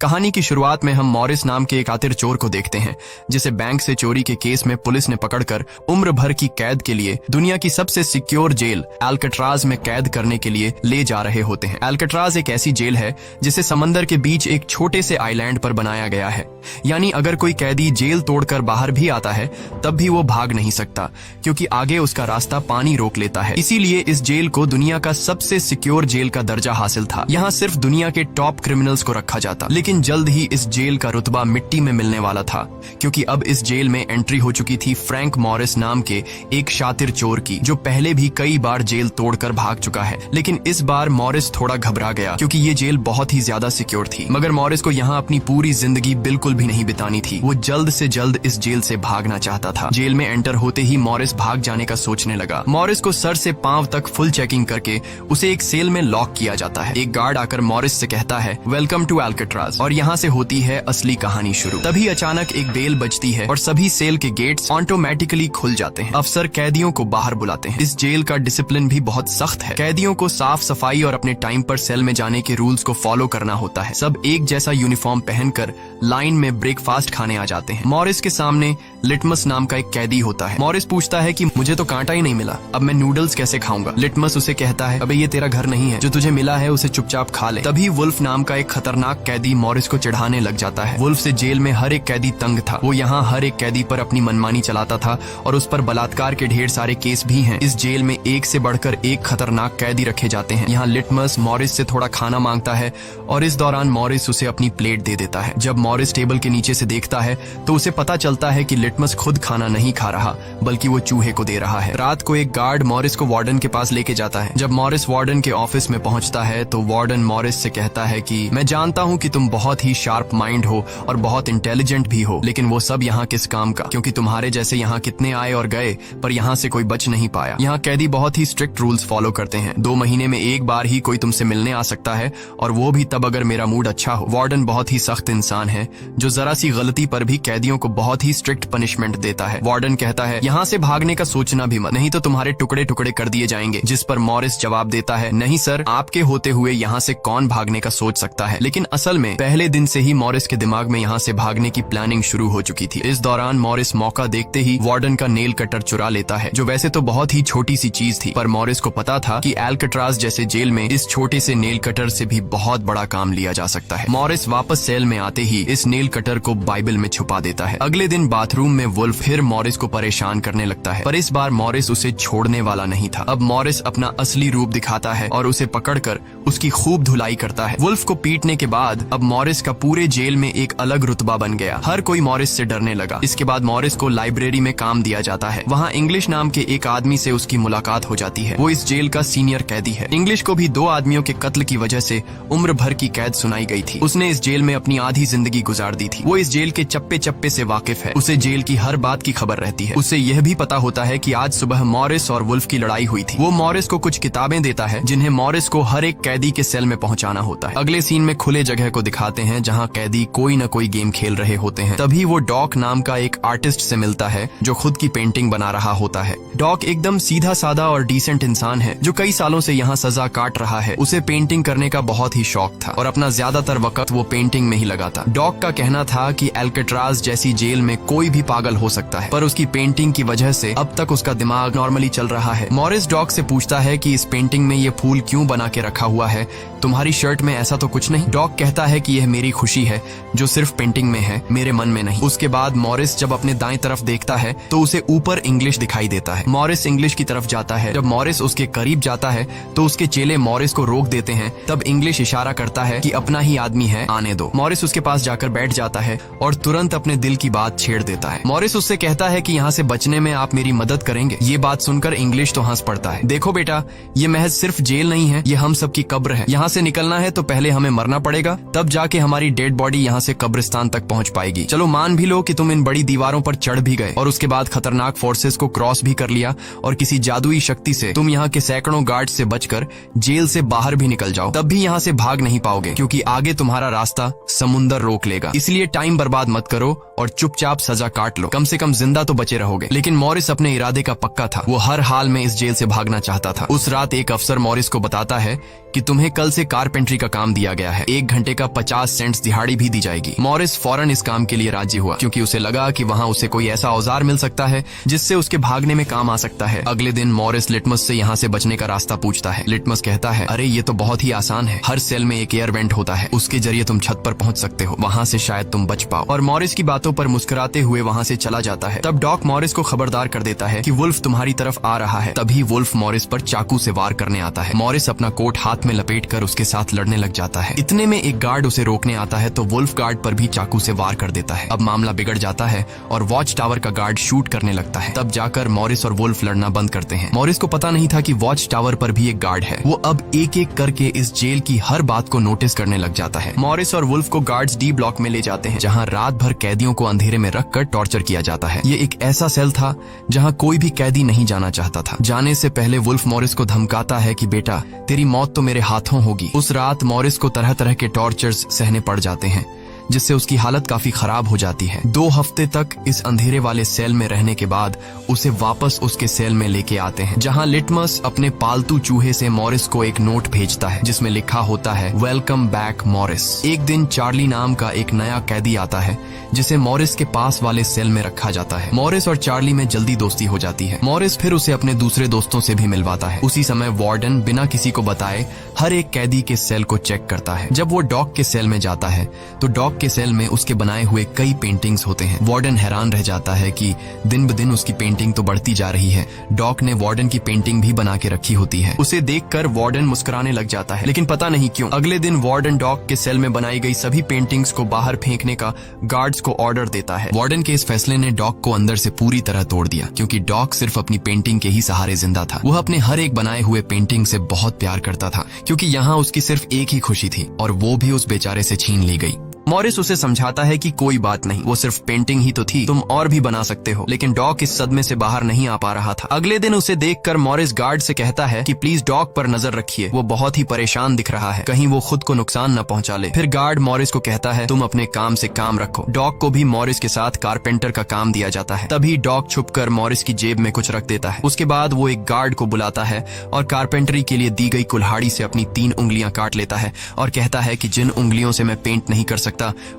कहानी की शुरुआत में हम मॉरिस नाम के एक कातिर चोर को देखते हैं, जिसे बैंक से चोरी के केस में पुलिस ने पकड़कर उम्र भर की कैद के लिए दुनिया की सबसे सिक्योर जेल अल्काट्राज में कैद करने के लिए ले जा रहे होते हैं। अल्काट्राज एक ऐसी जेल है जिसे समंदर के बीच एक छोटे से आइलैंड पर बनाया गया है, यानी अगर कोई कैदी जेल तोड़कर बाहर भी आता है तब भी वो भाग नहीं सकता, क्योंकि आगे उसका रास्ता पानी रोक लेता है। इसीलिए इस जेल को दुनिया का सबसे सिक्योर जेल का दर्जा हासिल था। यहाँ सिर्फ दुनिया के टॉप क्रिमिनल्स को रखा जाता, लेकिन जल्द ही इस जेल का रुतबा मिट्टी में मिलने वाला था, क्योंकि अब इस जेल में एंट्री हो चुकी थी फ्रैंक मॉरिस नाम के एक शातिर चोर की, जो पहले भी कई बार जेल तोड़कर भाग चुका है। लेकिन इस बार मॉरिस थोड़ा घबरा गया, क्योंकि ये जेल बहुत ही ज्यादा सिक्योर थी। मगर मॉरिस को यहाँ अपनी पूरी जिंदगी बिल्कुल भी नहीं बितानी थी। वो जल्द से जल्द इस जेल से भागना चाहता था। जेल में एंटर होते ही मॉरिस भाग जाने का सोचने लगा। मॉरिस को सर से पांव तक फुल चेकिंग करके उसे एक सेल में लॉक किया जाता है। एक गार्ड आकर मॉरिस से कहता है, वेलकम टू अल्काट्राज, और यहाँ से होती है असली कहानी शुरू। तभी अचानक एक बेल बजती है और सभी सेल के गेट्स ऑटोमेटिकली खुल जाते हैं। अफसर कैदियों को बाहर बुलाते हैं। इस जेल का डिसिप्लिन भी बहुत सख्त है। कैदियों को साफ सफाई और अपने टाइम पर सेल में जाने के रूल्स को फॉलो करना होता है। सब एक जैसा यूनिफॉर्म पहनकर लाइन में ब्रेकफास्ट खाने आ जाते हैं। मॉरिस के सामने लिटमस नाम का एक कैदी होता है। मॉरिस पूछता है कि मुझे तो कांटा ही नहीं मिला, अब मैं नूडल्स कैसे खाऊंगा? लिटमस उसे कहता है, अबे ये तेरा घर नहीं है, जो तुझे मिला है उसे चुपचाप खा ले। तभी वुल्फ नाम का एक खतरनाक कैदी मॉरिस को चिढ़ाने लग जाता है। वुल्फ से जेल में हर एक कैदी तंग था। वो यहाँ हर एक कैदी पर अपनी मनमानी चलाता था और उस पर बलात्कार के ढेर सारे केस भी हैं। इस जेल में एक से बढ़कर एक खतरनाक कैदी रखे जाते हैं। यहाँ लिटमस मॉरिस से थोड़ा खाना मांगता है और इस दौरान मॉरिस उसे अपनी प्लेट दे देता है। जब मॉरिस टेबल के नीचे से देखता है तो उसे पता चलता है कि लिटमस खुद खाना नहीं खा रहा, बल्कि वो चूहे को दे रहा है। रात को एक गार्ड मॉरिस को वार्डन के पास लेके जाता है। जब मॉरिस वार्डन के ऑफिस में पहुंचता है तो वार्डन मॉरिस से कहता है कि मैं जानता हूं कि तुम बहुत ही शार्प माइंड हो और बहुत इंटेलिजेंट भी हो, लेकिन वो सब यहाँ किस काम का, क्योंकि तुम्हारे जैसे यहाँ कितने आए और गए पर यहाँ से कोई बच नहीं पाया। यहाँ कैदी बहुत ही स्ट्रिक्ट रूल्स फॉलो करते हैं। 2 महीने में एक बार ही कोई तुमसे मिलने आ सकता है, और वो भी तब अगर मेरा मूड अच्छा हो। वार्डन बहुत ही सख्त इंसान है, जो जरा सी गलती पर भी कैदियों को बहुत ही स्ट्रिक्ट पनिशमेंट देता है। वार्डन कहता है, यहाँ से भागने का सोचना भी मत, नहीं तो तुम्हारे टुकड़े टुकड़े कर दिए जाएंगे। जिस पर मॉरिस जवाब देता है, नहीं सर, आपके होते हुए यहाँ से कौन भागने का सोच सकता है। लेकिन असल में पहले दिन से ही मॉरिस के दिमाग में यहाँ से भागने की प्लानिंग शुरू हो चुकी थी। इस दौरान मॉरिस मौका देखते ही वार्डन का नेल कटर चुरा लेता है, जो वैसे तो बहुत ही छोटी सी चीज थी, पर मॉरिस को पता था कि अल्काट्राज जैसे जेल में इस छोटे से नेल कटर से भी बहुत बड़ा काम लिया जा सकता है। मॉरिस वापस सेल में आते ही इस नेल कटर को बाइबल में छुपा देता है। अगले दिन बाथरूम में वुल्फ फिर मॉरिस को परेशान करने लगता है, पर इस बार मॉरिस उसे छोड़ने वाला नहीं था। अब मॉरिस अपना असली रूप दिखाता है और उसे पकड़कर उसकी खूब धुलाई करता है। वुल्फ को पीटने के बाद अब मॉरिस का पूरे जेल में एक अलग रुतबा बन गया। हर कोई मॉरिस से डरने लगा। इसके बाद मॉरिस को लाइब्रेरी में काम दिया जाता है। वहाँ इंग्लिश नाम के एक आदमी से उसकी मुलाकात हो जाती है। वो इस जेल का सीनियर कैदी है। इंग्लिश को भी 2 आदमियों के कत्ल की वजह से उम्र भर की कैद सुनाई गई थी। उसने इस जेल में अपनी आधी जिंदगी गुजार दी थी। वो इस जेल के चप्पे चप्पे से वाकिफ है। उसे जेल की हर बात की खबर रहती है। उसे यह भी पता होता है कि आज सुबह मॉरिस और वुल्फ की लड़ाई हुई थी। वो मॉरिस को कुछ किताबें देता है, जिन्हें मॉरिस को हर एक कैदी के सेल में पहुंचाना होता है। अगले सीन में खुले जगह को दिखाते हैं, जहां कैदी कोई न कोई गेम खेल रहे होते हैं। तभी वो डॉक नाम का एक आर्टिस्ट से मिलता है, जो खुद की पेंटिंग बना रहा होता है। डॉक एकदम सीधा साधा और डिसेंट इंसान है, जो कई सालों से यहाँ सजा काट रहा है। उसे पेंटिंग करने का बहुत ही शौक था और अपना ज्यादातर वक्त वो पेंटिंग में ही लगाता। डॉक का कहना था कि अल्काट्राज जैसी जेल में कोई भी पागल हो सकता है, पर उसकी पेंटिंग की वजह से अब तक उसका दिमाग नॉर्मली चल रहा है। मॉरिस डॉक से पूछता है कि इस पेंटिंग में ये फूल क्यों बना के रखा हुआ है, तुम्हारी शर्ट में ऐसा तो कुछ नहीं? डॉक कहता है कि यह मेरी खुशी है, जो सिर्फ पेंटिंग में है, मेरे मन में नहीं। उसके बाद मॉरिस जब अपने दाएं तरफ देखता है तो उसे ऊपर इंग्लिश दिखाई देता है। मॉरिस इंग्लिश की तरफ जाता है। जब मॉरिस उसके करीब जाता है तो उसके चेले मॉरिस को रोक देते हैं। तब इंग्लिश इशारा करता है कि अपना ही आदमी है, आने दो। मॉरिस उसके पास जाकर बैठ जाता है और तुरंत अपने दिल की बात छेड़ देता है। मॉरिस उससे कहता है कि यहाँ से बचने में आप मेरी मदद करेंगे। ये बात सुनकर इंग्लिश तो हंस पड़ता है। देखो बेटा, ये महज सिर्फ जेल नहीं है, ये हम सबकी कब्र है। यहाँ से निकलना है तो पहले हमें मरना पड़ेगा, तब जाके हमारी डेड बॉडी यहाँ से कब्रिस्तान तक पहुँच पाएगी। चलो मान भी लो कि तुम इन बड़ी दीवारों पर चढ़ भी गए और उसके बाद खतरनाक फोर्सेस को क्रॉस भी कर लिया और किसी जादुई शक्ति से तुम यहाँ के सैकड़ों गार्ड से बचकर जेल से बाहर भी निकल जाओ, तब भी यहाँ से भाग नहीं पाओगे, क्योंकि आगे तुम्हारा रास्ता समुंदर रोक लेगा। इसलिए टाइम बर्बाद मत करो और चुपचाप सजा काट लो, कम से कम जिंदा तो बचे रहोगे। लेकिन मॉरिस अपने इरादे का पक्का था, वो हर हाल में इस जेल से भागना चाहता था। उस रात एक अफसर मॉरिस को बताता है कि तुम्हें कल से कारपेंट्री का काम दिया गया है, 1 घंटे का 50 सेंट्स दिहाड़ी भी दी जाएगी। मॉरिस फौरन इस काम के लिए राजी हुआ, क्योंकि उसे लगा कि वहाँ उसे कोई ऐसा औजार मिल सकता है जिससे उसके भागने में काम आ सकता है। अगले दिन मॉरिस लिटमस से यहाँ से बचने का रास्ता पूछता है। लिटमस कहता है, अरे ये तो बहुत ही आसान है, हर सेल में एक एयर वेंट होता है, उसके जरिए तुम छत पर पहुंच सकते हो, वहाँ से शायद तुम बच पाओ। और मॉरिस की बातों पर मुस्कुराते हुए वहाँ से चला जाता है। तब डॉक मॉरिस को खबरदार कर देता है कि वुल्फ तुम्हारी तरफ आ रहा है। तभी वुल्फ मॉरिस पर चाकू से वार करने आता है। मॉरिस अपना कोट हाथ में लपेट कर उसके साथ लड़ने लग जाता है। इतने में एक गार्ड उसे रोकने आता है तो वुल्फ गार्ड पर भी चाकू से वार कर देता है। अब मामला बिगड़ जाता है और वॉच टावर का गार्ड शूट करने लगता है। तब जाकर मॉरिस और वुल्फ लड़ना बंद करते हैं। मॉरिस को पता नहीं था कि वॉच टावर पर भी एक गार्ड है। वो अब एक एक करके इस जेल की हर बात को नोटिस करने लग जाता है। मॉरिस और वुल्फ को गार्ड्स डी ब्लॉक में ले जाते हैं, जहाँ रात भर कैदियों को अंधेरे में रखकर टॉर्चर किया जाता है। ये एक ऐसा सेल था जहाँ कोई भी कैदी नहीं जाना चाहता था। जाने से पहले वुल्फ मॉरिस को धमकाता है कि बेटा तेरी मौत तो मेरे हाथों होगी। उस रात मॉरिस को तरह तरह के टॉर्चर्स सहने पड़ जाते हैं, जिससे उसकी हालत काफी खराब हो जाती है। 2 हफ्ते तक इस अंधेरे वाले सेल में रहने के बाद उसे वापस उसके सेल में लेके आते हैं, जहां लिटमस अपने पालतू चूहे से मॉरिस को एक नोट भेजता है जिसमें लिखा होता है, वेलकम बैक मॉरिस। एक दिन चार्ली नाम का एक नया कैदी आता है जिसे मॉरिस के पास वाले सेल में रखा जाता है। मॉरिस और चार्ली में जल्दी दोस्ती हो जाती है। मॉरिस फिर उसे अपने दूसरे दोस्तों से भी मिलवाता है। उसी समय वार्डन बिना किसी को बताए हर एक कैदी के सेल को चेक करता है। जब वो डॉग के सेल में जाता है तो डॉग के सेल में उसके बनाए हुए कई पेंटिंग्स होते हैं। वार्डन हैरान रह जाता है कि दिन ब दिन उसकी पेंटिंग तो बढ़ती जा रही है। डॉग ने वार्डन की पेंटिंग भी बना के रखी होती है। उसे देखकर वार्डन मुस्कुराने लग जाता है, लेकिन पता नहीं क्यों अगले दिन वार्डन डॉग के सेल में बनाई गई सभी पेंटिंग्स को बाहर फेंकने का गार्ड्स को ऑर्डर देता है। वार्डन के इस फैसले ने डॉग को अंदर से पूरी तरह तोड़ दिया, क्योंकि डॉग सिर्फ अपनी पेंटिंग के ही सहारे जिंदा था। वह अपने हर एक बनाए हुए पेंटिंग से बहुत प्यार करता था, क्योंकि यहाँ उसकी सिर्फ एक ही खुशी थी और वो भी उस बेचारे से छीन ली गई। मॉरिस उसे समझाता है कि कोई बात नहीं, वो सिर्फ पेंटिंग ही तो थी, तुम और भी बना सकते हो। लेकिन डॉग इस सदमे से बाहर नहीं आ पा रहा था। अगले दिन उसे देखकर मॉरिस गार्ड से कहता है कि प्लीज डॉग पर नजर रखिए, वो बहुत ही परेशान दिख रहा है, कहीं वो खुद को नुकसान न पहुंचा ले। फिर गार्ड मॉरिस को कहता है, तुम अपने काम से काम रखो। डॉग को भी मॉरिस के साथ कारपेंटर का काम दिया जाता है। तभी डॉग छुपकर मॉरिस की जेब में कुछ रख देता है। उसके बाद वो एक गार्ड को बुलाता है और कारपेंटरी के लिए दी गई कुल्हाड़ी से अपनी 3 उंगलियां काट लेता है और कहता है कि जिन उंगलियों से मैं पेंट नहीं कर सकता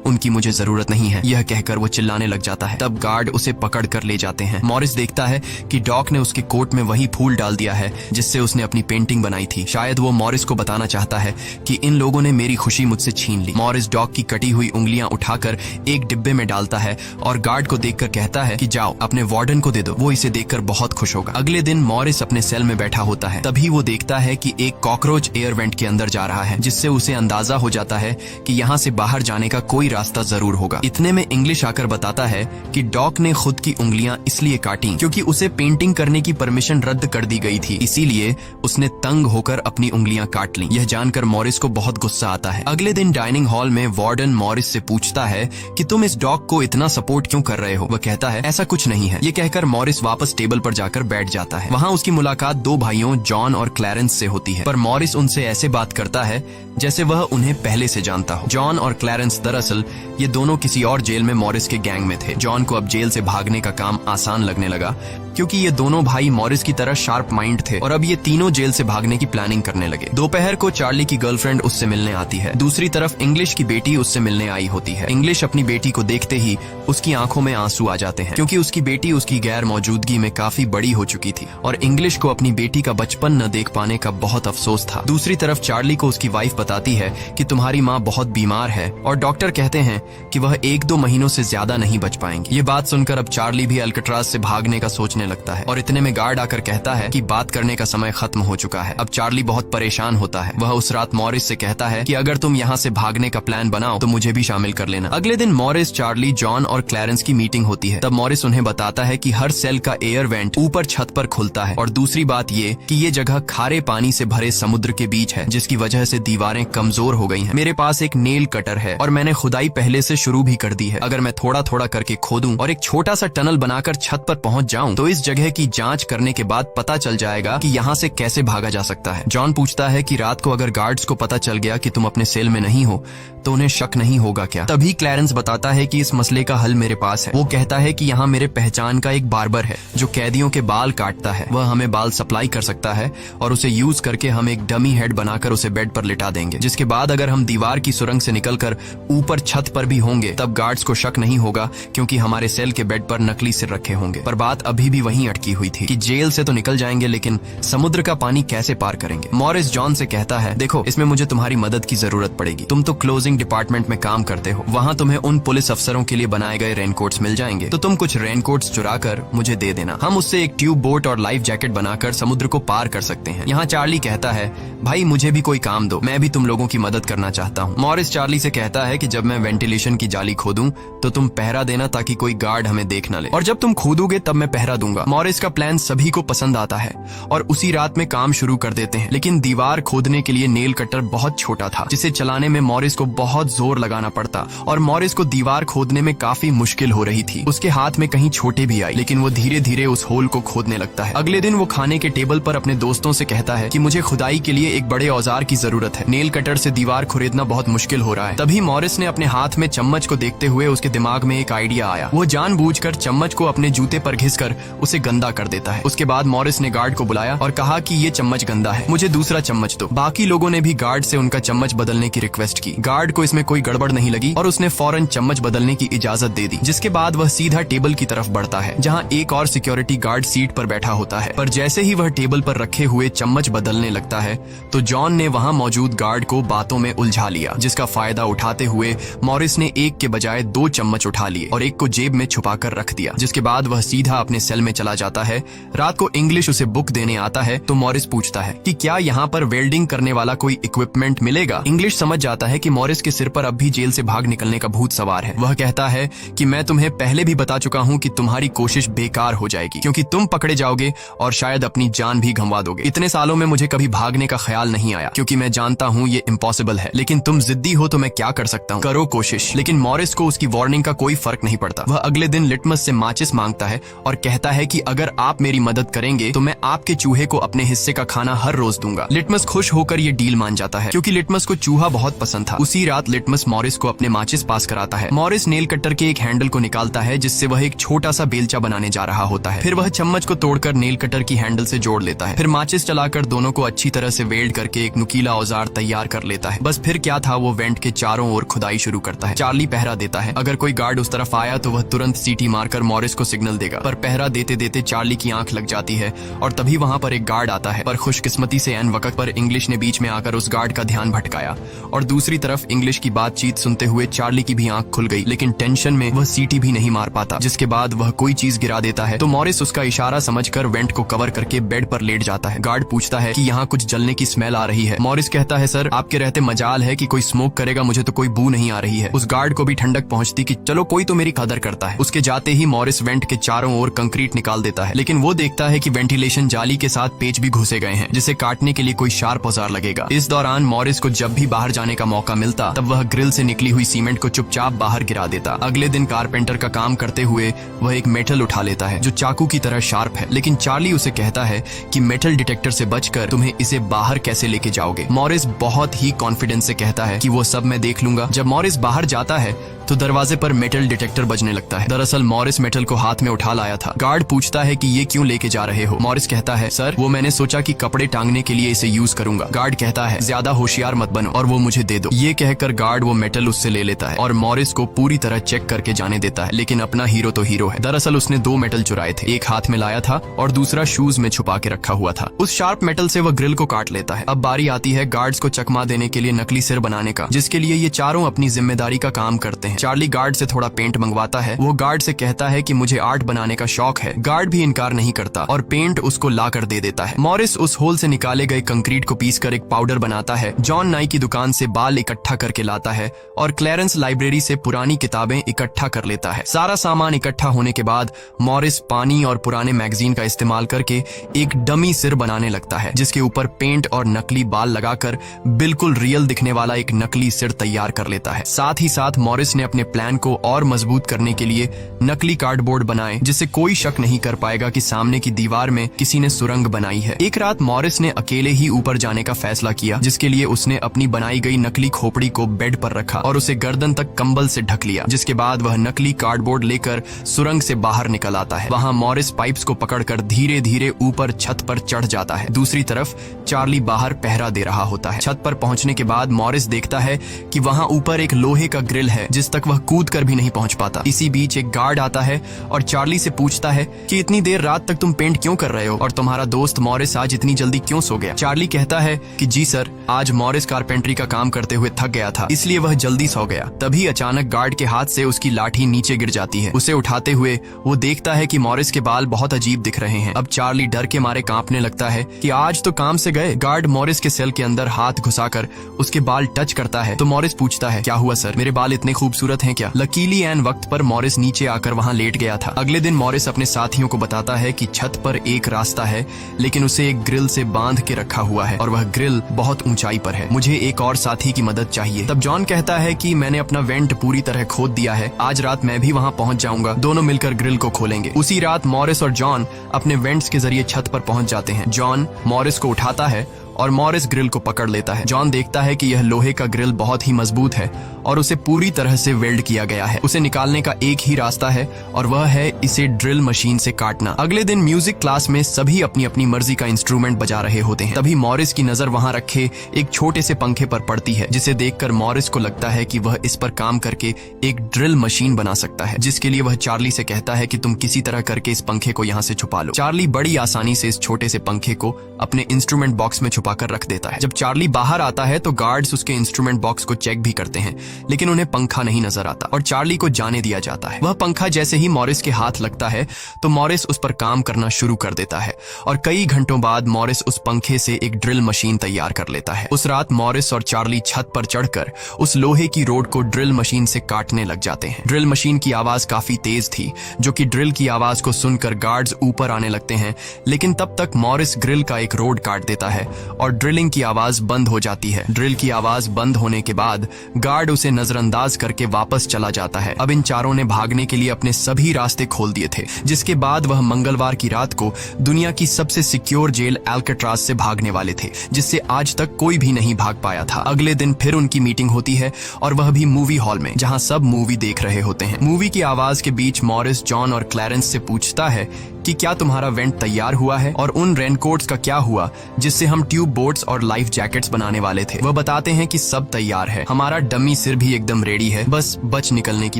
उनकी मुझे जरूरत नहीं है। यह कहकर वो चिल्लाने लग जाता है। तब गार्ड उसे पकड़ कर ले जाते हैं। मॉरिस देखता है कि डॉग ने उसके कोट में वही फूल डाल दिया है जिससे उसने अपनी पेंटिंग बनाई थी। शायद वो मॉरिस को बताना चाहता है कि इन लोगों ने मेरी खुशी मुझसे छीन ली। मॉरिस डॉग की कटी हुई उंगलियां उठाकर एक डिब्बे में डालता है और गार्ड को देखकर कहता है कि जाओ अपने वार्डन को दे दो, वो इसे देखकर बहुत खुश होगा। अगले दिन मॉरिस अपने सेल में बैठा होता है। तभी वो देखता है कि एक कॉकरोच एयर वेंट के अंदर जा रहा है, जिससे उसे अंदाजा हो जाता है कि यहाँ से बाहर जाने का कोई रास्ता जरूर होगा। इतने में इंग्लिश आकर बताता है कि डॉग ने खुद की उंगलियां इसलिए काटी क्योंकि उसे पेंटिंग करने की परमिशन रद्द कर दी गई थी, इसीलिए उसने तंग होकर अपनी उंगलियां काट ली। यह जानकर मॉरिस को बहुत गुस्सा आता है। अगले दिन डाइनिंग हॉल में वार्डन मॉरिस से पूछता है कि तुम इस डॉग को इतना सपोर्ट क्यों कर रहे हो। वह कहता है ऐसा कुछ नहीं है। ये कहकर मॉरिस वापस टेबल पर जाकर बैठ जाता है। वहाँ उसकी मुलाकात 2 भाइयों जॉन और क्लैरेंस से होती है, पर मॉरिस उनसे ऐसे बात करता है जैसे वह उन्हें पहले से जानता हो। जॉन और क्लैरेंस दरअसल ये दोनों किसी और जेल में मॉरिस के गैंग में थे। जॉन को अब जेल से भागने का काम आसान लगने लगा, क्योंकि ये दोनों भाई मॉरिस की तरह शार्प माइंड थे और अब ये तीनों जेल से भागने की प्लानिंग करने लगे। दोपहर को चार्ली की गर्लफ्रेंड उससे मिलने आती है। दूसरी तरफ इंग्लिश की बेटी उससे मिलने आई होती है। इंग्लिश अपनी बेटी को देखते ही उसकी आंखों में आंसू आ जाते हैं, क्योंकि उसकी बेटी उसकी गैर मौजूदगी में काफी बड़ी हो चुकी थी और इंग्लिश को अपनी बेटी का बचपन न देख पाने का बहुत अफसोस था। दूसरी तरफ चार्ली को उसकी वाइफ बताती है कि तुम्हारी माँ बहुत बीमार है और डॉक्टर कहते हैं कि वह 1-2 महीनों से ज्यादा नहीं बच पाएंगी। ये बात सुनकर अब चार्ली भी अल्काट्राज से भागने का सोचने लगता है और इतने में गार्ड आकर कहता है कि बात करने का समय खत्म हो चुका है। अब चार्ली बहुत परेशान होता है। वह उस रात मॉरिस से कहता है कि अगर तुम यहाँ से भागने का प्लान बनाओ तो मुझे भी शामिल कर लेना। अगले दिन मॉरिस, चार्ली, जॉन और क्लैरेंस की मीटिंग होती है। तब मॉरिस उन्हें बताता है कि हर सेल का एयर वेंट ऊपर छत पर खुलता है और दूसरी बात ये कि ये जगह खारे पानी से भरे समुद्र के बीच है, जिसकी वजह से दीवारें कमजोर हो गई हैं। मेरे पास एक नेल कटर है और मैंने खुदाई पहले से शुरू भी कर दी है। अगर मैं थोड़ा थोड़ा करके खोदूं और एक छोटा सा टनल बनाकर छत पर पहुंच जाऊं तो इस जगह की जांच करने के बाद पता चल जाएगा कि यहाँ से कैसे भागा जा सकता है। जॉन पूछता है कि रात को अगर गार्ड्स को पता चल गया कि तुम अपने सेल में नहीं हो तो उन्हें शक नहीं होगा क्या? तभी क्लैरेंस बताता है कि इस मसले का हल मेरे पास है। वो कहता है कि यहाँ मेरे पहचान का एक बार्बर है जो कैदियों के बाल काटता है। वह हमें बाल सप्लाई कर सकता है और उसे यूज करके हम एक डमी हेड बनाकर उसे बेड पर लिटा देंगे, जिसके बाद अगर हम दीवार की सुरंग से निकलकर ऊपर छत पर भी होंगे तब गार्ड्स को शक नहीं होगा, क्योंकि हमारे सेल के बेड पर नकली सिर रखे होंगे। पर बात अभी भी वहीं अटकी हुई थी कि जेल से तो निकल जाएंगे, लेकिन समुद्र का पानी कैसे पार करेंगे? मॉरिस जॉन से कहता है, देखो इसमें मुझे तुम्हारी मदद की जरूरत पड़ेगी। तुम तो क्लोजिंग डिपार्टमेंट में काम करते हो, वहाँ तुम्हें उन पुलिस अफसरों के लिए बनाए गए रेनकोट्स मिल जाएंगे, तो तुम कुछ रेनकोट्स चुरा कर मुझे दे देना। हम उससे एक ट्यूब बोट और लाइफ जैकेट बनाकर समुद्र को पार कर सकते हैं। यहाँ चार्ली कहता है, भाई मुझे भी कोई काम दो, मैं भी तुम लोगों की मदद करना चाहता हूँ। मॉरिस चार्ली से कहता है कि जब मैं वेंटिलेशन की जाली खोदूं तो तुम पहरा देना ताकि कोई गार्ड हमें देख न ले, और जब तुम खोदोगे तब मैं पहरा दूंगा। मॉरिस का प्लान सभी को पसंद आता है और उसी रात में काम शुरू कर देते हैं, लेकिन दीवार खोदने के लिए नेल कटर बहुत छोटा था, जिसे चलाने में मॉरिस को बहुत जोर लगाना पड़ता और मॉरिस को दीवार खोदने में काफी मुश्किल हो रही थी। उसके हाथ में कहीं छोटे भी आई, लेकिन वो धीरे धीरे उस होल को खोदने लगता है। अगले दिन वो खाने के टेबल पर अपने दोस्तों से कहता है कि मुझे खुदाई के लिए एक बड़े औजार की जरूरत है, नेल कटर से दीवार खुरेदना बहुत मुश्किल हो रहा है। तभी मॉरिस ने अपने हाथ में चम्मच को देखते हुए उसके दिमाग में एक आइडिया आया। वो जानबूझकर चम्मच को अपने जूते पर घिसकर उसे गंदा कर देता है। उसके बाद मॉरिस ने गार्ड को बुलाया और कहा कि ये चम्मच गंदा है, मुझे दूसरा चम्मच दो। बाकी लोगों ने भी गार्ड से उनका चम्मच बदलने की रिक्वेस्ट की। गार्ड को इसमें कोई गड़बड़ नहीं लगी और उसने फौरन चम्मच बदलने की इजाजत दे दी, जिसके बाद वह सीधा टेबल की तरफ बढ़ता है जहां एक और सिक्योरिटी गार्ड सीट पर बैठा होता है। पर जैसे ही वह टेबल पर रखे हुए चम्मच बदलने लगता है तो जॉन ने वहां मौजूद गार्ड को बातों में उलझा लिया, जिसका फायदा उठाते हुए मॉरिस ने एक के बजाय 2 चम्मच उठा लिए और एक को जेब में छुपाकर रख दिया, जिसके बाद वह सीधा अपने सेल में चला जाता है। रात को इंग्लिश उसे बुक देने आता है तो मॉरिस पूछता है कि क्या यहाँ पर वेल्डिंग करने वाला कोई इक्विपमेंट मिलेगा? इंग्लिश समझ जाता है कि मॉरिस के सिर पर अब भी जेल से भाग निकलने का भूत सवार है। वह कहता है कि मैं तुम्हें पहले भी बता चुका हूँ कि तुम्हारी कोशिश बेकार हो जाएगी, क्योंकि तुम पकड़े जाओगे और शायद अपनी जान भी गंवा दोगे। इतने सालों में मुझे कभी भागने का ख्याल नहीं आया, क्योंकि मैं जानता हूँ ये इम्पॉसिबल है, लेकिन तुम जिद्दी हो तो मैं क्या कर सकता हूँ, करो कोशिश। लेकिन मॉरिस को उसकी वार्निंग का कोई फर्क नहीं पड़ता। वह अगले दिन लिटमस से माचिस मांगता है और कहता है कि अगर आप मेरी मदद करेंगे तो मैं आपके चूहे को अपने हिस्से का खाना हर रोज दूंगा। लिटमस खुश होकर ये डील मान जाता है, क्योंकि लिटमस को चूहा बहुत पसंद था। उसी रात लिटमस मॉरिस को अपने माचिस पास कराता है। मॉरिस नेल कटर के एक हैंडल को निकालता है जिससे वह एक छोटा सा बेलचा बनाने जा रहा होता है। फिर वह चम्मच को तोड़कर नेल कटर की हैंडल से जोड़ लेता है। फिर माचिस चलाकर दोनों को अच्छी तरह से वेल्ड करके एक नुकीला औजार तैयार कर लेता है। बस फिर क्या था, वो वेंट के चारों ओर खुदाई शुरू करता है। चार्ली पहरा देता है। अगर कोई गार्ड उस तरफ आया तो वह तुरंत सीटी मारकर मॉरिस को सिग्नल देगा, पर पहरा देते देते चार्ली की आंख लग जाती है और तभी वहां पर एक गार्ड आता है। पर खुशकिस्मती से ऐन वक्त पर इंग्लिश ने बीच में आकर उस गार्ड का ध्यान भटकाया और दूसरी तरफ इंग्लिश की बातचीत सुनते हुए चार्ली की भी आंख खुल गई, लेकिन टेंशन में वह सीटी भी नहीं मार पाता, जिसके बाद वह कोई चीज गिरा देता है तो मॉरिस उसका इशारा समझकर वेंट को कवर करके बेड पर लेट जाता है। गार्ड पूछता है कि यहाँ कुछ जलने की स्मेल आ रही है। मॉरिस कहता है, सर आपके रहते मजाल है कि कोई स्मोक करेगा, मुझे तो कोई बू नहीं आ रही है। उस गार्ड को भी ठंडक पहुंचती कि चलो कोई तो मेरी कदर करता है। उसके जाते ही मॉरिस वेंट के चारों ओर कंक्रीट निकाल देता है, लेकिन वो देखता है कि वेंटिलेशन जाली के साथ पेच भी घुसे गए हैं, जिसे काटने के लिए कोई शार्प औजार लगेगा। इस दौरान मॉरिस को जब भी बाहर जाने का मौका मिलता तब वह ग्रिल से निकली हुई सीमेंट को चुपचाप बाहर गिरा देता। अगले दिन कारपेंटर का काम करते हुए वह एक मेटल उठा लेता है जो चाकू की तरह शार्प है, लेकिन चार्ली उसे कहता है कि मेटल डिटेक्टर से बचकर तुम्हें इसे बाहर कैसे लेके जाओगे। मॉरिस बहुत ही कॉन्फिडेंस से कहता है कि वो सब मैं देख लूंगा। जब मॉरिस बाहर जाता है तो दरवाजे पर मेटल डिटेक्टर बजने लगता है। दरअसल मॉरिस मेटल को हाथ में उठा लाया था। गार्ड पूछता है कि ये क्यों लेके जा रहे हो? मॉरिस कहता है, सर वो मैंने सोचा कि कपड़े टांगने के लिए इसे यूज करूंगा। गार्ड कहता है, ज्यादा होशियार मत बनो और वो मुझे दे दो। ये कहकर गार्ड वो मेटल उससे ले लेता है और मॉरिस को पूरी तरह चेक करके जाने देता है, लेकिन अपना हीरो तो हीरो है। दरअसल उसने 2 मेटल चुराए थे, एक हाथ में लाया था और दूसरा शूज में छुपा के रखा हुआ था। उस शार्प मेटल से वह ग्रिल को काट लेता है। अब बारी आती है गार्ड्स को चकमा देने के लिए नकली सिर बनाने का, जिसके लिए ये चारों अपनी जिम्मेदारी का काम करते हैं। चार्ली गार्ड से थोड़ा पेंट मंगवाता है। वो गार्ड से कहता है कि मुझे आर्ट बनाने का शौक है। गार्ड भी इनकार नहीं करता और पेंट उसको ला कर दे देता है। मॉरिस उस होल से निकाले गए कंक्रीट को पीसकर एक पाउडर बनाता है। जॉन नाई की दुकान से बाल इकट्ठा करके लाता है और क्लैरेंस लाइब्रेरी से पुरानी किताबें इकट्ठा कर लेता है। सारा सामान इकट्ठा होने के बाद मॉरिस पानी और पुराने मैगजीन का इस्तेमाल करके एक डमी सिर बनाने लगता है, जिसके ऊपर पेंट और नकली बाल लगाकर बिल्कुल रियल दिखने वाला एक नकली सिर तैयार कर लेता है। साथ ही साथ मॉरिस ने अपने प्लान को और मजबूत करने के लिए नकली कार्डबोर्ड बनाए जिससे कोई शक नहीं कर पाएगा कि सामने की दीवार में किसी ने सुरंग बनाई है। एक रात मॉरिस ने अकेले ही ऊपर जाने का फैसला किया, जिसके लिए उसने अपनी बनाई गई नकली खोपड़ी को बेड पर रखा और उसे गर्दन तक कंबल से ढक लिया। जिसके बाद वह नकली कार्डबोर्ड लेकर सुरंग से बाहर निकल आता है। वहाँ मॉरिस पाइप्स को पकड़कर धीरे धीरे ऊपर छत पर चढ़ जाता है। दूसरी तरफ चार्ली बाहर पहरा दे रहा होता है। छत पर पहुंचने के बाद मॉरिस देखता है कि वहाँ ऊपर एक लोहे का ग्रिल है जिस तक वह कूद कर भी नहीं पहुंच पाता। इसी बीच एक गार्ड आता है और चार्ली से पूछता है कि इतनी देर रात तक तुम पेंट क्यों कर रहे हो और तुम्हारा दोस्त मॉरिस आज इतनी जल्दी क्यों सो गया। चार्ली कहता है कि जी सर, आज मॉरिस कारपेंट्री का काम करते हुए थक गया था, इसलिए वह जल्दी सो गया। तभी अचानक गार्ड के हाथ से उसकी लाठी नीचे गिर जाती है। उसे उठाते हुए वो देखता है कि मॉरिस के बाल बहुत अजीब दिख रहे हैं। अब चार्ली डर के मारे कांपने लगता है कि आज तो काम से गए। गार्ड मॉरिस के सेल के अंदर हाथ घुसाकर उसके बाल टच करता है तो मॉरिस पूछता है, क्या हुआ सर, मेरे बाल इतने खूबसूरत हैं क्या। लकीली एन वक्त पर मॉरिस नीचे आकर वहाँ लेट गया था। अगले दिन मॉरिस अपने साथियों को बताता है कि छत पर एक रास्ता है, लेकिन उसे एक ग्रिल से बांध के रखा हुआ है और वह ग्रिल बहुत ऊंचाई पर है। मुझे एक और साथी की मदद चाहिए। तब जॉन कहता है कि मैंने अपना वेंट पूरी तरह खोद दिया है, आज रात मैं भी वहाँ पहुँच जाऊंगा, दोनों मिलकर ग्रिल को खोलेंगे। उसी रात मॉरिस और जॉन अपने वेंट्स के जरिए छत पर पहुँच जाते हैं। जॉन मॉरिस को उठाता है और मॉरिस ग्रिल को पकड़ लेता है। जॉन देखता है कि यह लोहे का ग्रिल बहुत ही मजबूत है और उसे पूरी तरह से वेल्ड किया गया है। उसे निकालने का एक ही रास्ता है और वह है इसे ड्रिल मशीन से काटना। अगले दिन म्यूजिक क्लास में सभी अपनी अपनी मर्जी का इंस्ट्रूमेंट बजा रहे होते हैं। तभी मॉरिस की नजर वहां रखे एक छोटे से पंखे पर पड़ती है, जिसे देखकर मॉरिस को लगता है कि वह इस पर काम करके एक ड्रिल मशीन बना सकता है, जिसके लिए वह चार्ली से कहता है कि तुम किसी तरह करके इस पंखे को यहाँ से छुपा लो। चार्ली बड़ी आसानी से इस छोटे से पंखे को अपने इंस्ट्रूमेंट बॉक्स में छुपाकर रख देता है। जब चार्ली बाहर आता है तो गार्ड्स उसके इंस्ट्रूमेंट बॉक्स को चेक भी करते हैं, लेकिन उन्हें पंखा नहीं नजर आता और चार्ली को जाने दिया जाता है। वह पंखा जैसे ही मॉरिस के हाथ लगता है तो मॉरिस उस पर काम करना शुरू कर देता है और कई घंटों बाद मॉरिस उस पंखे से एक ड्रिल मशीन तैयार कर लेता है। उस रात मॉरिस और चार्ली छत पर चढ़कर उस लोहे की रोड को ड्रिल मशीन से काटने लग जाते हैं। ड्रिल मशीन की आवाज काफी तेज थी, जो कि ड्रिल की आवाज को सुनकर गार्ड्स ऊपर आने लगते हैं, लेकिन तब तक मॉरिस ग्रिल का एक रोड काट देता है और ड्रिलिंग की आवाज बंद हो जाती है। ड्रिल की आवाज बंद होने के बाद गार्ड उसे नजरअंदाज करके वापस चला जाता है। अब इन चारों ने भागने के लिए अपने सभी रास्ते खोल दिए थे, जिसके बाद वह मंगलवार की रात को दुनिया की सबसे सिक्योर जेल एल्केट्राज से भागने वाले थे, जिससे आज तक कोई भी नहीं भाग पाया था। अगले दिन फिर उनकी मीटिंग होती है और वह भी मूवी हॉल में, जहां सब मूवी देख रहे होते हैं। मूवी की आवाज के बीच मॉरिस जॉन और क्लैरेंस से पूछता है कि क्या तुम्हारा वेंट तैयार हुआ है और उन रेनकोट्स का क्या हुआ जिससे हम ट्यूब बोट्स और लाइफ जैकेट्स बनाने वाले थे। वह बताते हैं कि सब तैयार है, हमारा डमी सिर भी एकदम रेडी है, बस बच निकलने की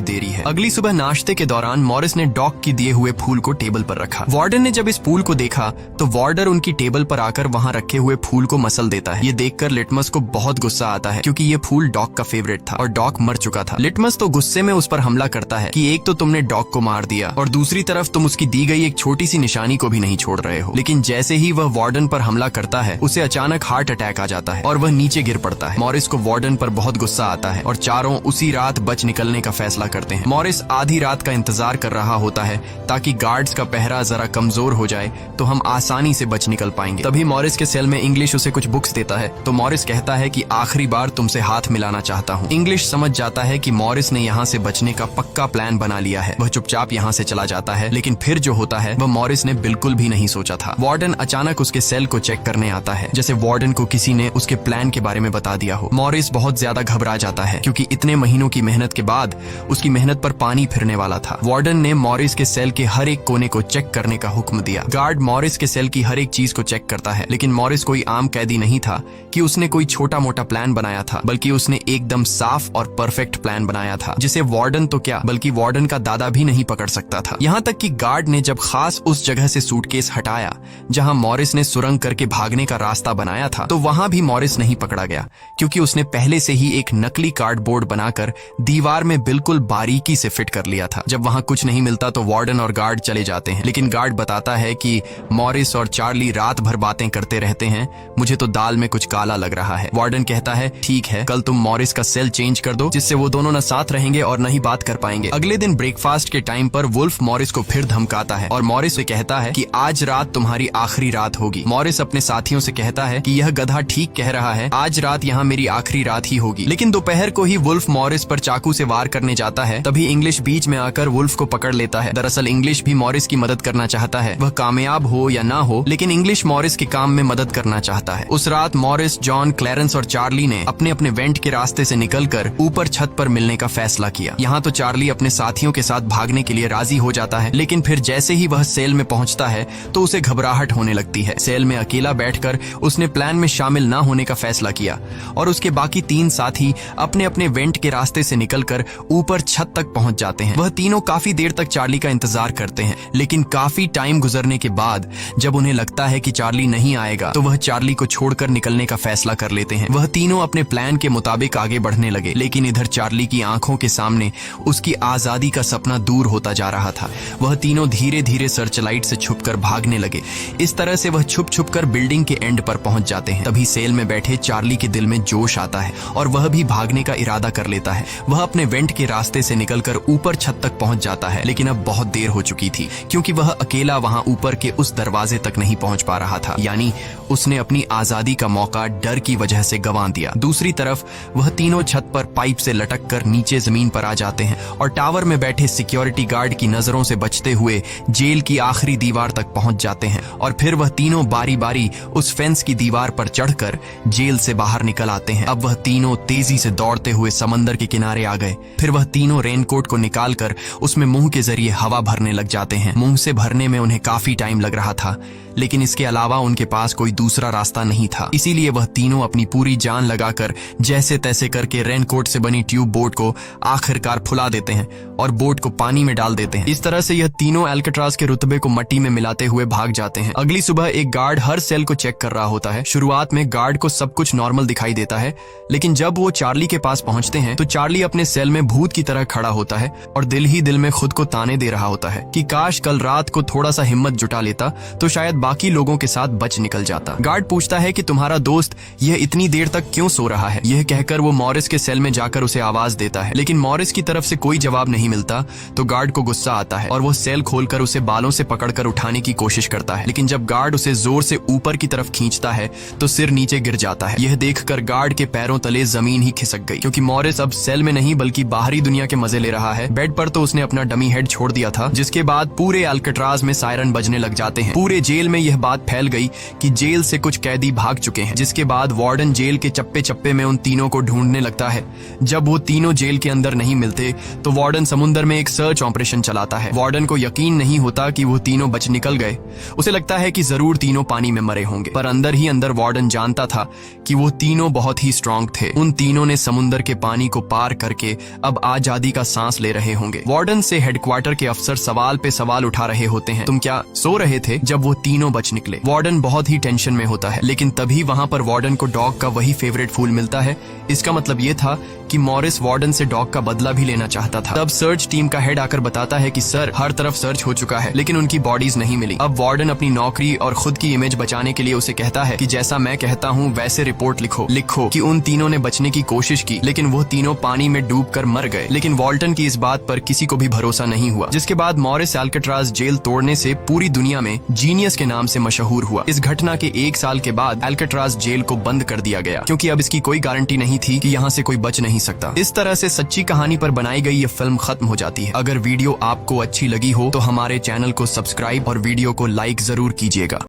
देरी है। अगली सुबह नाश्ते के दौरान मॉरिस ने डॉक की दिए हुए फूल को टेबल पर रखा। वार्डन ने जब इस फूल को देखा तो वार्डर उनकी टेबल पर आकर वहाँ रखे हुए फूल को मसल देता है। ये देखकर लिटमस को बहुत गुस्सा आता है, क्योंकि ये फूल डॉक का फेवरेट था और डॉक मर चुका था। लिटमस तो गुस्से में उस पर हमला करता है कि एक तो तुमने डॉक को मार दिया और दूसरी तरफ तुम उसकी दी गई एक छोटी सी निशानी को भी नहीं छोड़ रहे हो। लेकिन जैसे ही वह वार्डन पर हमला करता है, उसे अचानक हार्ट अटैक आ जाता है और वह नीचे गिर पड़ता है। मॉरिस को वार्डन पर बहुत गुस्सा आता है और चारों उसी रात बच निकलने का फैसला करते हैं। मॉरिस आधी रात का इंतजार कर रहा होता है ताकि गार्ड्स का पहरा जरा कमजोर हो जाए तो हम आसानी से बच निकल पाएंगे। तभी मॉरिस के सेल में इंग्लिश उसे कुछ बुक्स देता है तो मॉरिस कहता है कि आखिरी बार तुमसे हाथ मिलाना चाहता हूँ। इंग्लिश समझ जाता है कि मॉरिस ने यहाँ से बचने का पक्का प्लान बना लिया है। वह चुपचाप यहाँ से चला जाता है, लेकिन फिर जो होता है वह मॉरिस ने बिल्कुल भी नहीं सोचा था। वार्डन अचानक उसके सेल को चेक करने आता है, जैसे वार्डन को किसी ने उसके प्लान के बारे में बता दिया हो। मॉरिस बहुत ज्यादा घबरा जाता है, क्योंकि इतने महीनों की मेहनत के बाद उसकी मेहनत पर पानी फिरने वाला था। वार्डन ने मॉरिस के सेल के हर एक कोने को चेक करने का हुक्म दिया। गार्ड मॉरिस के सेल की हर एक चीज को चेक करता है, लेकिन मॉरिस कोई आम कैदी नहीं था कि उसने कोई छोटा मोटा प्लान बनाया था, बल्कि उसने एकदम साफ और परफेक्ट प्लान बनाया था, जिसे वार्डन तो क्या बल्कि वार्डन का दादा भी नहीं पकड़ सकता था। यहाँ तक कि गार्ड ने जब खास उस जगह से सूटकेस हटाया जहां मॉरिस ने सुरंग करके भागने का रास्ता बनाया था, तो वहां भी मॉरिस नहीं पकड़ा गया, क्योंकि उसने पहले से ही एक नकली कार्डबोर्ड बनाकर दीवार में बिल्कुल बारीकी से फिट कर लिया था। जब वहां कुछ नहीं मिलता तो वार्डन और गार्ड चले जाते हैं, लेकिन गार्ड बताता है कि मॉरिस और चार्ली रात भर बातें करते रहते हैं, मुझे तो दाल में कुछ काला लग रहा है। वार्डन कहता है ठीक है, कल तुम मॉरिस का सेल चेंज कर दो, जिससे वो दोनों न साथ रहेंगे और न ही बात कर पाएंगे। अगले दिन ब्रेकफास्ट के टाइम पर वुल्फ मॉरिस को फिर धमकाता है और मॉरिस मॉरिस से कहता है कि आज रात तुम्हारी आखिरी रात होगी। मॉरिस अपने साथियों से कहता है कि यह गधा ठीक कह रहा है, आज रात यहाँ मेरी आखिरी रात ही होगी। लेकिन दोपहर को ही वुल्फ मॉरिस पर चाकू से वार करने जाता है। तभी इंग्लिश बीच में आकर वुल्फ को पकड़ लेता है। दरअसल इंग्लिश भी मॉरिस की मदद करना चाहता है, वह कामयाब हो या ना हो, लेकिन इंग्लिश मॉरिस के काम में मदद करना चाहता है। उस रात मॉरिस, जॉन, क्लैरेंस और चार्ली ने अपने अपने वेंट के रास्ते से निकलकर ऊपर छत पर मिलने का फैसला किया। यहाँ तो चार्ली अपने साथियों के साथ भागने के लिए राजी हो जाता है, लेकिन फिर जैसे ही वह सेल में पहुंचता है तो उसे घबराहट होने लगती है। सेल में अकेला बैठकर उसने प्लान में शामिल न होने का फैसला किया और उसके बाकी 3 साथी अपने अपने वेंट के रास्ते से निकलकर ऊपर छत तक पहुंच जाते हैं। वह तीनों काफी देर तक चार्ली का इंतजार करते हैं, लेकिन काफी टाइम गुजरने के बाद जब उन्हें लगता है कि चार्ली नहीं आएगा तो वह चार्ली को छोड़कर निकलने का फैसला कर लेते हैं। वह तीनों अपने प्लान के मुताबिक आगे बढ़ने लगे, लेकिन इधर चार्ली की आंखों के सामने उसकी आजादी का सपना दूर होता जा रहा था। वह तीनों धीरे धीरे सर्चलाइट से छुपकर भागने लगे। इस तरह से वह छुप छुप कर बिल्डिंग के एंड पर पहुंच जाते हैं। तभी सेल में बैठे चार्ली के दिल में जोश आता है और वह भी भागने का इरादा कर लेता है। वह अपने वेंट के रास्ते से निकलकर ऊपर छत तक पहुंच जाता है, लेकिन अब बहुत देर हो चुकी थी क्योंकि वह अकेला वहां ऊपर के उस दरवाजे तक नहीं पहुंच पा रहा था। यानी उसने अपनी आजादी का मौका डर की वजह से गंवा दिया। दूसरी तरफ वह तीनों छत पर पाइप से लटक कर नीचे जमीन पर आ जाते हैं और टावर में बैठे सिक्योरिटी गार्ड की नजरों से बचते हुए जेल की आखिरी दीवार तक पहुंच जाते हैं और फिर वह तीनों बारी बारी उस फेंस की दीवार पर चढ़कर जेल से बाहर निकल आते हैं। अब वह तीनों तेजी से दौड़ते हुए समंदर के किनारे आ गए। फिर वह तीनों रेनकोट को निकालकर उसमें मुंह के जरिए हवा भरने लग जाते हैं। मुंह से भरने में उन्हें काफी टाइम लग रहा था, लेकिन इसके अलावा उनके पास कोई दूसरा रास्ता नहीं था। इसीलिए वह तीनों अपनी पूरी जान लगाकर जैसे तैसे करके रेनकोट से बनी ट्यूब बोट को आखिरकार फुला देते हैं और बोट को पानी में डाल देते हैं। इस तरह से यह तीनों अल्काट्राज के रुतबे को मट्टी में मिलाते हुए भाग जाते हैं। अगली सुबह एक गार्ड हर सेल को चेक कर रहा होता है। शुरुआत में गार्ड को सब कुछ नॉर्मल दिखाई देता है, लेकिन जब वो चार्ली के पास पहुंचते हैं तो चार्ली अपने सेल में भूत की तरह खड़ा होता है और दिल ही दिल में खुद को ताने दे रहा होता है कि काश कल रात को थोड़ा सा हिम्मत जुटा लेता तो शायद बाकी लोगों के साथ बच निकल जाता। गार्ड पूछता है कि तुम्हारा दोस्त यह इतनी देर तक क्यों सो रहा है। यह कहकर वो मॉरिस के सेल में जाकर उसे आवाज देता है, लेकिन मॉरिस की तरफ से कोई जवाब नहीं मिलता तो गार्ड को गुस्सा आता है और वो सेल खोलकर उसे बालों से पकड़कर उठाने की कोशिश करता है। लेकिन जब गार्ड उसे जोर से ऊपर की तरफ खींचता है तो सिर नीचे गिर जाता है। यह देखकर गार्ड के पैरों तले जमीन ही खिसक गई, क्योंकि मॉरिस अब सेल में नहीं बल्कि बाहरी दुनिया के मजे ले रहा है। बेड पर तो उसने अपना डमी हेड छोड़ दिया था, जिसके बाद पूरे अल्काट्राज में सायरन बजने लग जाते हैं। पूरे जेल में यह बात फैल गई कि जेल से कुछ कैदी भाग चुके हैं, जिसके बाद वार्डन जेल के चप्पे चप्पे में उन तीनों को ढूंढने लगता है। जब वो तीनों जेल के अंदर नहीं मिलते तो वार्डन समुद्र में एक सर्च ऑपरेशन चलाता है। वार्डन को यकीन नहीं होता कि वो तीनों बच निकल गए। उसे लगता है कि जरूर तीनों पानी में मरे होंगे, पर अंदर ही अंदर वार्डन जानता था कि वो तीनों बहुत ही स्ट्रांग थे। उन तीनों ने समुद्र के पानी को पार करके अब आजादी का सांस ले रहे होंगे। वार्डन से हेडक्वार्टर के अफसर सवाल पे सवाल उठा रहे होते हैं, तुम क्या सो रहे थे जब वो तीनों बच निकले। वार्डन बहुत ही टेंशन में होता है, लेकिन तभी वहां पर वार्डन को डॉग का वही फेवरेट फूल मिलता है। इसका मतलब ये था कि मॉरिस वार्डन से डॉग का बदला भी लेना चाहता था। तब सर्च टीम का हेड आकर बताता है कि सर, हर तरफ सर्च हो चुका है, लेकिन उनकी बॉडीज नहीं मिली। अब वार्डन अपनी नौकरी और खुद की इमेज बचाने के लिए उसे कहता है कि जैसा मैं कहता हूँ वैसे रिपोर्ट लिखो कि उन तीनों ने बचने की कोशिश की, लेकिन वो तीनों पानी में डूबकर मर गए। लेकिन वॉल्टन की इस बात पर किसी को भी भरोसा नहीं हुआ, जिसके बाद मॉरिस अल्काट्राज जेल तोड़ने से पूरी दुनिया में जीनियस के नाम से मशहूर हुआ। इस घटना के 1 साल के बाद अल्काट्राज जेल को बंद कर दिया गया, क्योंकि अब इसकी कोई गारंटी नहीं थी कि यहाँ से कोई बच नहीं सकता। इस तरह से सच्ची कहानी पर बनाई गई ये फिल्म खत्म हो जाती है। अगर वीडियो आपको अच्छी लगी हो तो हमारे चैनल को सब्सक्राइब और वीडियो को लाइक जरूर कीजिएगा।